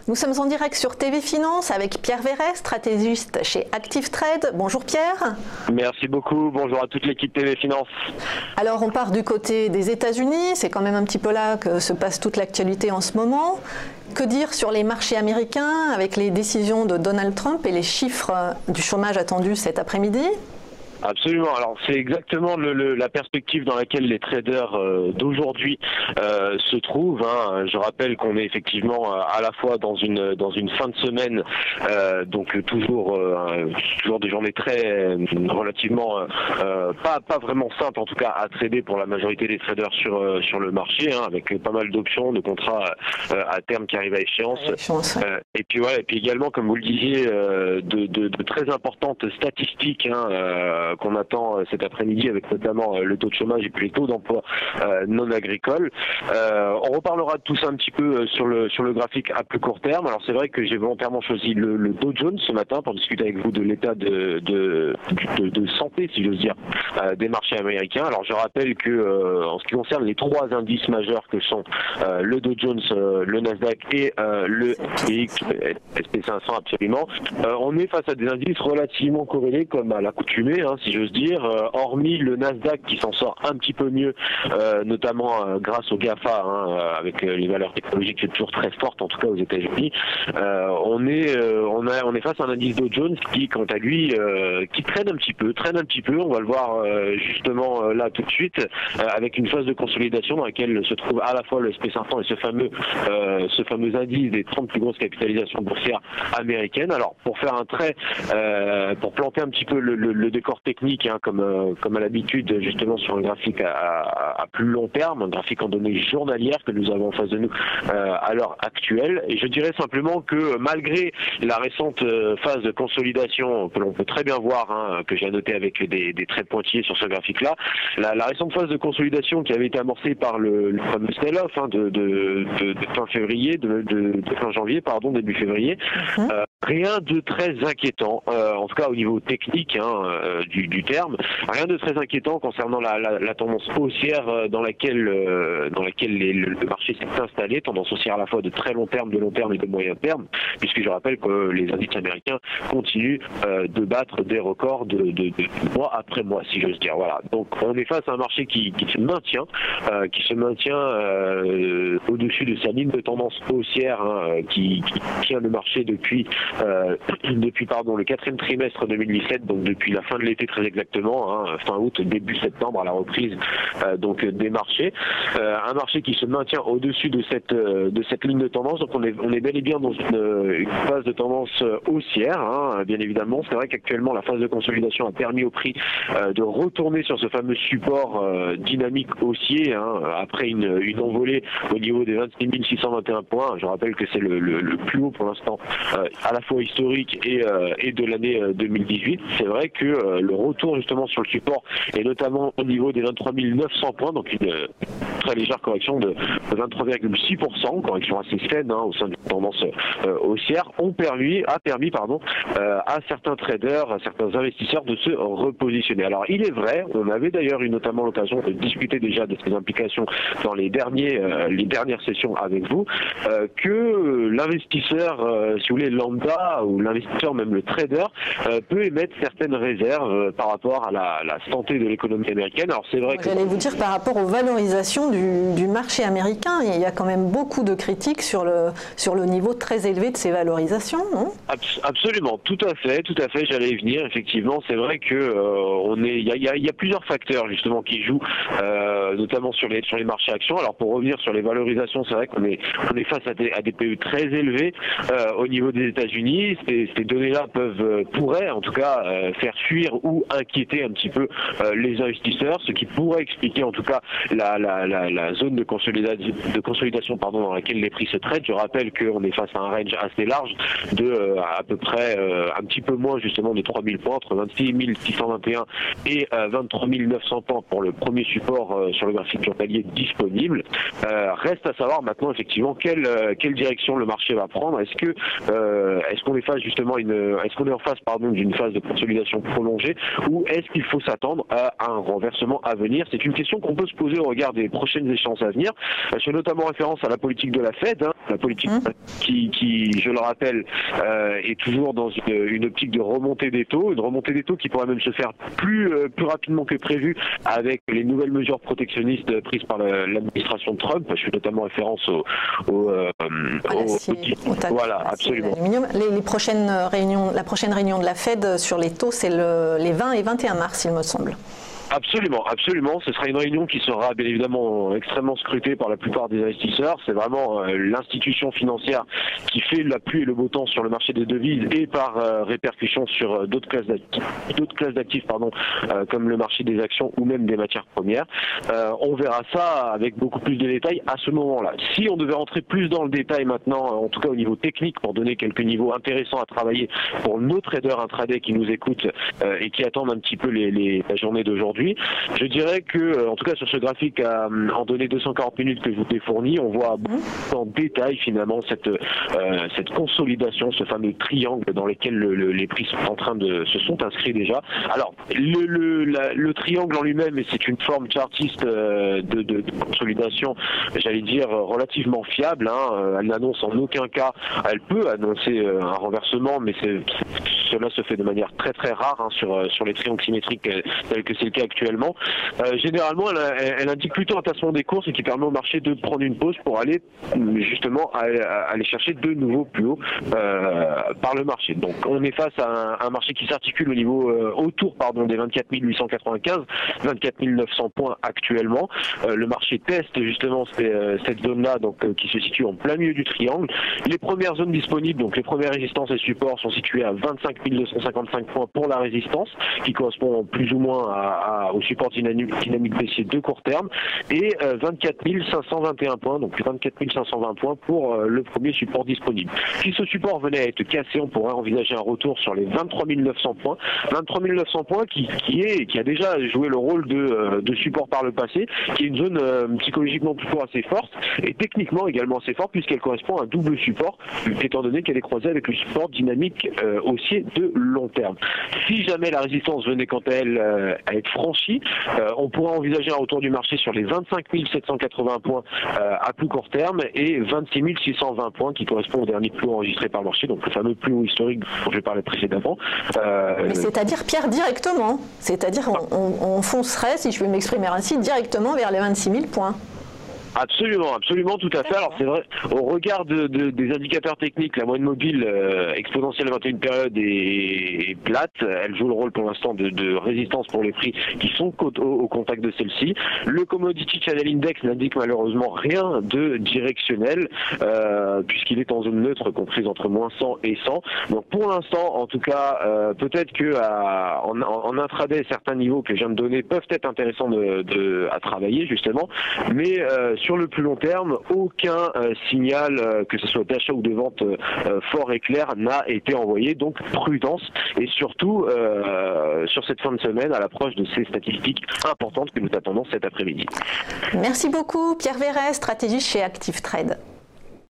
Nous sommes en direct sur TV Finance avec Pierre Verret, stratégiste chez Active Trade. Bonjour Pierre. Merci beaucoup, bonjour à toute l'équipe TV Finance. Alors on part du côté des États-Unis, c'est quand même un petit peu là que se passe toute l'actualité en ce moment. Que dire sur les marchés américains avec les décisions de Donald Trump et les chiffres du chômage attendus cet après-midi ? Absolument. Alors c'est exactement la perspective dans laquelle les traders d'aujourd'hui se trouvent. Hein. Je rappelle qu'on est effectivement à la fois dans une fin de semaine, donc toujours des journées très relativement pas vraiment simples en tout cas à trader pour la majorité des traders sur le marché, hein, avec pas mal d'options, de contrats à terme qui arrivent à échéance. Et puis voilà, et puis également comme vous le disiez, de très importantes statistiques. Hein, qu'on attend cet après-midi avec notamment le taux de chômage et puis les taux d'emploi non agricoles. On reparlera de tout ça un petit peu sur le graphique à plus court terme. Alors c'est vrai que j'ai volontairement choisi le Dow Jones ce matin pour discuter avec vous de l'état de santé, si j'ose dire, des marchés américains. Alors je rappelle que en ce qui concerne les trois indices majeurs que sont le Dow Jones, le Nasdaq et le SP500 absolument, on est face à des indices relativement corrélés comme à l'accoutumée, hein, si j'ose dire, hormis le Nasdaq qui s'en sort un petit peu mieux, notamment grâce au GAFA, hein, avec les valeurs technologiques qui sont toujours très fortes, en tout cas aux États-Unis. On est face à un indice Dow Jones qui, quant à lui, qui traîne un petit peu. On va le voir justement là tout de suite, avec une phase de consolidation dans laquelle se trouve à la fois le SP500 et ce fameux indice des 30 plus grosses capitalisations boursières américaines. Alors pour faire un trait, pour planter un petit peu le décor technique, hein, comme à l'habitude justement sur un graphique à plus long terme, un graphique en données journalières que nous avons en face de nous à l'heure actuelle. Et je dirais simplement que malgré la récente phase de consolidation que l'on peut très bien voir, hein, que j'ai annoté avec des traits pointillés sur ce graphique-là, la récente phase de consolidation qui avait été amorcée par le fameux sell-off, hein, de fin février, de fin janvier, pardon, début février, rien de très inquiétant, en tout cas au niveau technique, hein, du terme, rien de très inquiétant concernant la tendance haussière dans laquelle le marché s'est installé, tendance haussière à la fois de très long terme, de long terme et de moyen terme, puisque je rappelle que les indices américains continuent de battre des records de mois après mois, si j'ose dire. Voilà. Donc on est face à un marché qui se maintient, au-dessus de sa ligne de tendance haussière, hein, qui tient le marché depuis le quatrième trimestre 2017, donc depuis la fin de l'été très exactement, hein, fin août, début septembre à la reprise donc des marchés. Un marché qui se maintient au-dessus de cette ligne de tendance, donc on est bel et bien dans une phase de tendance haussière, hein, bien évidemment. C'est vrai qu'actuellement la phase de consolidation a permis au prix de retourner sur ce fameux support dynamique haussier, hein, après une envolée au niveau des 26 621 points. Je rappelle que c'est le plus haut pour l'instant, à la fois historique et de l'année 2018. C'est vrai que le retour justement sur le support, et notamment au niveau des 23 900 points, donc une très légère correction de 23,6%, correction assez saine, hein, au sein d'une tendance haussière, a permis à certains traders, à certains investisseurs de se repositionner. Alors il est vrai, on avait d'ailleurs eu notamment l'occasion de discuter déjà de ces implications dans les dernières sessions avec vous, que l'investisseur, si vous voulez, lambda, ou l'investisseur, même le trader, peut émettre certaines réserves par rapport à la santé de l'économie américaine. Alors c'est vrai que... J'allais vous dire par rapport aux valorisations du marché américain, il y a quand même beaucoup de critiques sur le niveau très élevé de ces valorisations, non ? Absolument, tout à fait, j'allais y venir, effectivement. C'est vrai que il y a plusieurs facteurs justement qui jouent, notamment sur les marchés actions. Alors pour revenir sur les valorisations, c'est vrai qu'on est face à des PE très élevés au niveau des États-Unis. Ces données-là pourraient en tout cas faire fuir ou inquiéter un petit peu les investisseurs, ce qui pourrait expliquer en tout cas la zone de consolidation dans laquelle les prix se traitent. Je rappelle qu'on est face à un range assez large de à peu près un petit peu moins justement de 3000 points, entre 26 621 et 23 900 points pour le premier support sur le graphique journalier disponible. Reste à savoir maintenant effectivement quelle direction le marché va prendre. Est-ce est-ce qu'on est face justement est-ce qu'on est en face d'une phase de consolidation prolongée, ou est-ce qu'il faut s'attendre à un renversement à venir? C'est une question qu'on peut se poser au regard des prochaines échéances à venir. Je fais notamment référence à la politique de la Fed, la politique qui, je le rappelle, est toujours dans une optique de remontée des taux, une remontée des taux qui pourrait même se faire plus rapidement que prévu avec les nouvelles mesures protectionnistes prises par l'administration de Trump. Je fais notamment référence voilà, absolument. Les prochaines réunions, la prochaine réunion de la Fed sur les taux, c'est les 20 et 21 mars, il me semble. Absolument, absolument. Ce sera une réunion qui sera bien évidemment extrêmement scrutée par la plupart des investisseurs. C'est vraiment l'institution financière qui fait la pluie et le beau temps sur le marché des devises et par répercussion sur d'autres classes d'actifs, comme le marché des actions ou même des matières premières. On verra ça avec beaucoup plus de détails à ce moment-là. Si on devait rentrer plus dans le détail maintenant, en tout cas au niveau technique, pour donner quelques niveaux intéressants à travailler pour nos traders intraday qui nous écoutent et qui attendent un petit peu la journée d'aujourd'hui, je dirais que, en tout cas sur ce graphique en données 240 minutes que je vous ai fourni, on voit en détail finalement cette consolidation, ce fameux triangle dans lequel les prix se sont inscrits déjà. Alors le triangle en lui-même, c'est une forme chartiste de consolidation, j'allais dire relativement fiable. Elle n'annonce en aucun cas, elle peut annoncer un renversement, mais cela se fait de manière très très rare sur les triangles symétriques tels que c'est le cas actuellement. Généralement, elle indique plutôt un tassement des courses et qui permet au marché de prendre une pause pour aller justement aller chercher de nouveaux plus hauts par le marché. Donc on est face à un marché qui s'articule au niveau autour des 24 895, 24 900 points actuellement. Le marché teste justement cette zone-là, qui se situe en plein milieu du triangle. Les premières zones disponibles, donc les premières résistances et supports, sont situées à 25 255 points pour la résistance, qui correspond plus ou moins au support dynamique baissier de court terme, et 24 521 points, donc 24 520 points pour le premier support disponible. Si ce support venait à être cassé, on pourrait envisager un retour sur les 23 900 points. 23 900 points qui a déjà joué le rôle de support par le passé, qui est une zone psychologiquement toujours assez forte et techniquement également assez forte, puisqu'elle correspond à un double support, étant donné qu'elle est croisée avec le support dynamique haussier de long terme. Si jamais la résistance venait quant à elle à être franchie, on pourrait envisager un retour du marché sur les 25 780 points à plus court terme et 26 620 points qui correspondent au dernier plus haut enregistré par le marché, donc le fameux plus haut historique dont je parlais précédemment. Mais c'est-à-dire, Pierre, directement, c'est-à-dire on foncerait, si je peux m'exprimer ainsi, directement vers les 26 000 points. Absolument, absolument, tout à fait. Alors c'est vrai, au regard des indicateurs techniques, la moyenne mobile exponentielle 21 période est plate. Elle joue le rôle pour l'instant de résistance pour les prix qui sont au contact de celle-ci. Le Commodity Channel Index n'indique malheureusement rien de directionnel, puisqu'il est en zone neutre comprise entre moins 100 et 100. Donc pour l'instant, en tout cas, peut-être que en intraday, certains niveaux que je viens de donner peuvent être intéressants à travailler justement, mais sur le plus long terme, aucun signal, que ce soit d'achat ou de vente fort et clair, n'a été envoyé. Donc prudence, et surtout sur cette fin de semaine à l'approche de ces statistiques importantes que nous attendons cet après-midi. Merci beaucoup Pierre Verret, stratégiste chez Active Trade.